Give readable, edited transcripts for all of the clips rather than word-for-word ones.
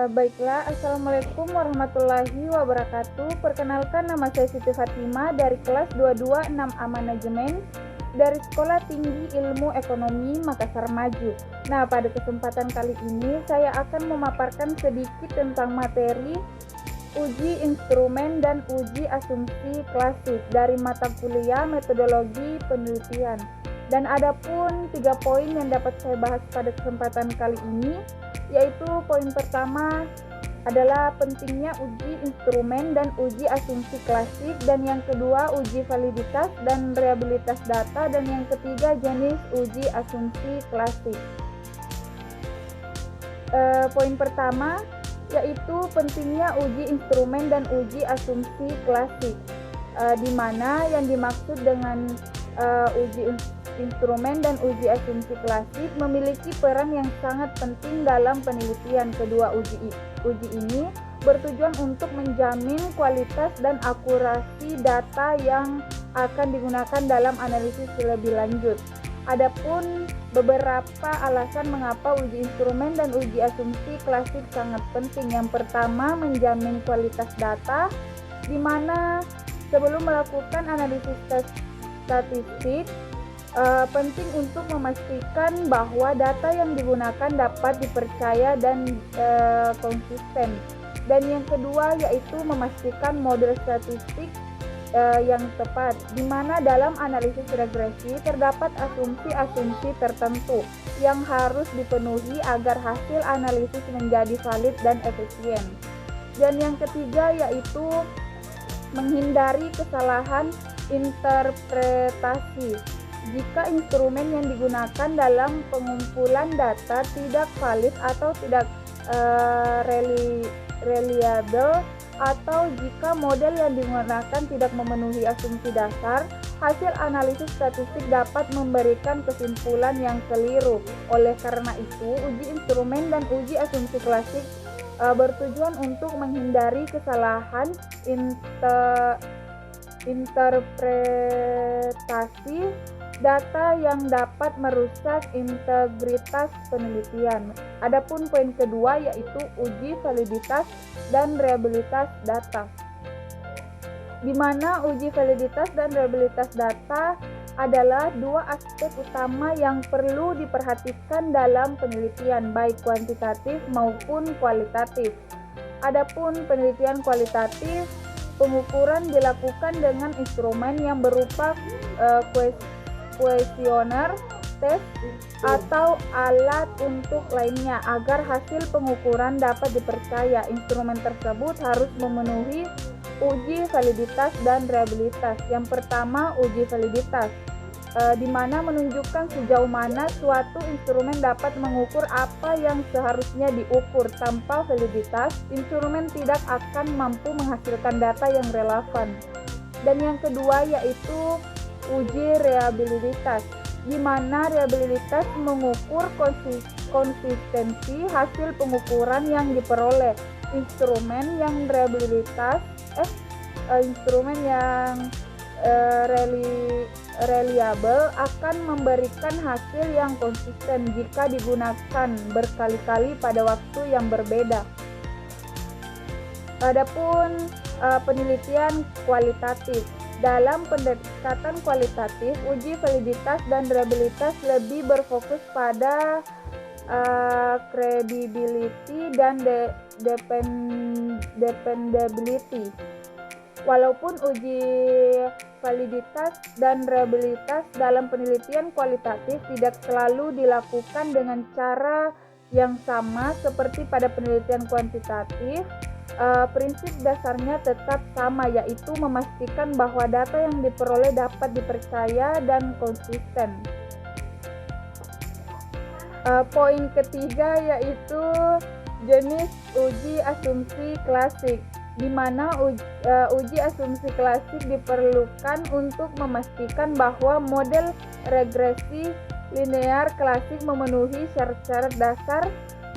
Baiklah, Assalamualaikum warahmatullahi wabarakatuh. Perkenalkan, nama saya Siti Fatima dari kelas 226A Manajemen dari Sekolah Tinggi Ilmu Ekonomi Makassar Maju. Nah, pada kesempatan kali ini saya akan memaparkan sedikit tentang materi uji instrumen dan uji asumsi klasik dari mata kuliah metodologi penelitian. Dan ada pun 3 poin yang dapat saya bahas pada kesempatan kali ini, yaitu poin pertama adalah pentingnya uji instrumen dan uji asumsi klasik, dan yang kedua uji validitas dan reliabilitas data, dan yang ketiga jenis uji asumsi klasik. Poin pertama yaitu pentingnya uji instrumen dan uji asumsi klasik, di mana yang dimaksud dengan uji instrumen dan uji asumsi klasik memiliki peran yang sangat penting dalam penelitian. Kedua uji ini bertujuan untuk menjamin kualitas dan akurasi data yang akan digunakan dalam analisis lebih lanjut. Adapun beberapa alasan mengapa uji instrumen dan uji asumsi klasik sangat penting. Yang pertama, menjamin kualitas data, di mana sebelum melakukan analisis statistik, penting untuk memastikan bahwa data yang digunakan dapat dipercaya dan konsisten. Dan yang kedua yaitu memastikan model statistik yang tepat, di mana dalam analisis regresi terdapat asumsi-asumsi tertentu yang harus dipenuhi agar hasil analisis menjadi valid dan efisien. Dan yang ketiga yaitu menghindari kesalahan interpretasi. Jika instrumen yang digunakan dalam pengumpulan data tidak valid atau tidak reliable, atau jika model yang digunakan tidak memenuhi asumsi dasar, hasil analisis statistik dapat memberikan kesimpulan yang keliru. Oleh karena itu, uji instrumen dan uji asumsi klasik bertujuan untuk menghindari kesalahan interpretasi data yang dapat merusak integritas penelitian. Adapun poin kedua yaitu uji validitas dan reliabilitas data, di mana uji validitas dan reliabilitas data adalah dua aspek utama yang perlu diperhatikan dalam penelitian, baik kuantitatif maupun kualitatif. Adapun penelitian kualitatif, pengukuran dilakukan dengan instrumen yang berupa kuesioner, tes, atau alat untuk lainnya. Agar hasil pengukuran dapat dipercaya, instrumen tersebut harus memenuhi uji validitas dan reliabilitas. Yang pertama, uji validitas, di mana menunjukkan sejauh mana suatu instrumen dapat mengukur apa yang seharusnya diukur. Tanpa validitas, instrumen tidak akan mampu menghasilkan data yang relevan. Dan yang kedua yaitu uji reliabilitas, di mana reliabilitas mengukur konsistensi hasil pengukuran yang diperoleh. Instrumen yang reliable akan memberikan hasil yang konsisten jika digunakan berkali-kali pada waktu yang berbeda. Adapun penelitian kualitatif, dalam pendekatan kualitatif, uji validitas dan reliabilitas lebih berfokus pada credibility dan dependability. Walaupun uji validitas dan reliabilitas dalam penelitian kualitatif tidak selalu dilakukan dengan cara yang sama seperti pada penelitian kuantitatif, prinsip dasarnya tetap sama, yaitu memastikan bahwa data yang diperoleh dapat dipercaya dan konsisten. Poin ketiga yaitu jenis uji asumsi klasik, di mana uji asumsi klasik diperlukan untuk memastikan bahwa model regresi linear klasik memenuhi syarat-syarat dasar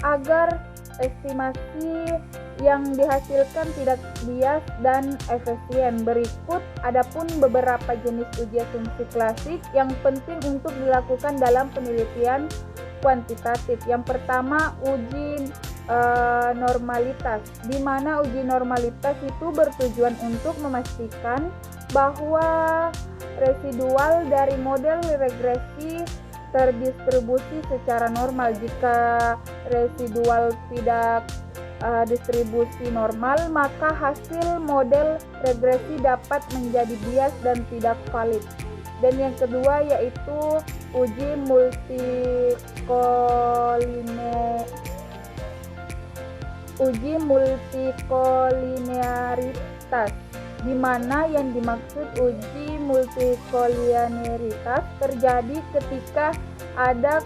agar estimasi yang dihasilkan tidak bias dan efisien. Berikut adapun beberapa jenis uji asumsi klasik yang penting untuk dilakukan dalam penelitian kuantitatif. Yang pertama, uji normalitas, di mana uji normalitas itu bertujuan untuk memastikan bahwa residual dari model regresi terdistribusi secara normal. Jika residual tidak distribusi normal, maka hasil model regresi dapat menjadi bias dan tidak valid. Dan yang kedua yaitu uji multikolinearitas, di mana yang dimaksud uji multikolinearitas terjadi ketika ada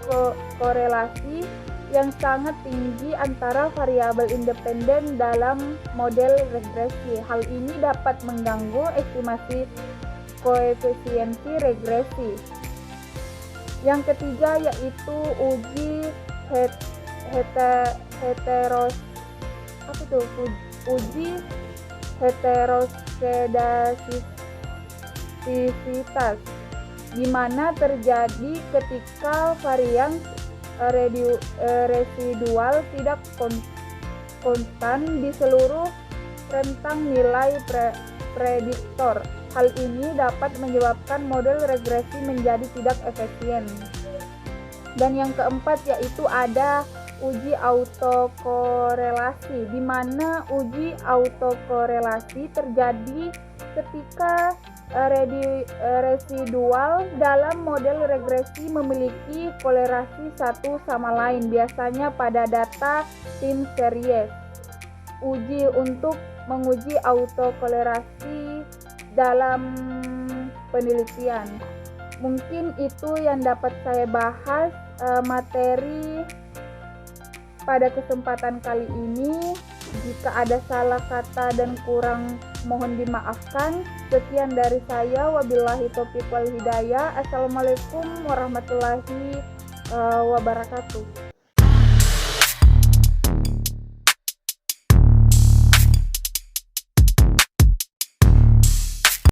korelasi yang sangat tinggi antara variabel independen dalam model regresi. Hal ini dapat mengganggu estimasi koefisiensi regresi. Yang ketiga yaitu uji heteroskedasisitas, di mana terjadi ketika varians residual tidak konstan di seluruh rentang nilai prediktor. Hal ini dapat menyebabkan model regresi menjadi tidak efisien. Dan yang keempat yaitu ada uji autokorelasi, di mana uji autokorelasi terjadi ketika residual dalam model regresi memiliki kolerasi satu sama lain, biasanya pada data tim series. Uji untuk menguji autokolerasi dalam penelitian. Mungkin itu yang dapat saya bahas materi pada kesempatan kali ini. Jika ada salah kata dan kurang, mohon dimaafkan. Sekian dari saya. Wabillahi taufiq wal hidayah. Assalamualaikum warahmatullahi wabarakatuh.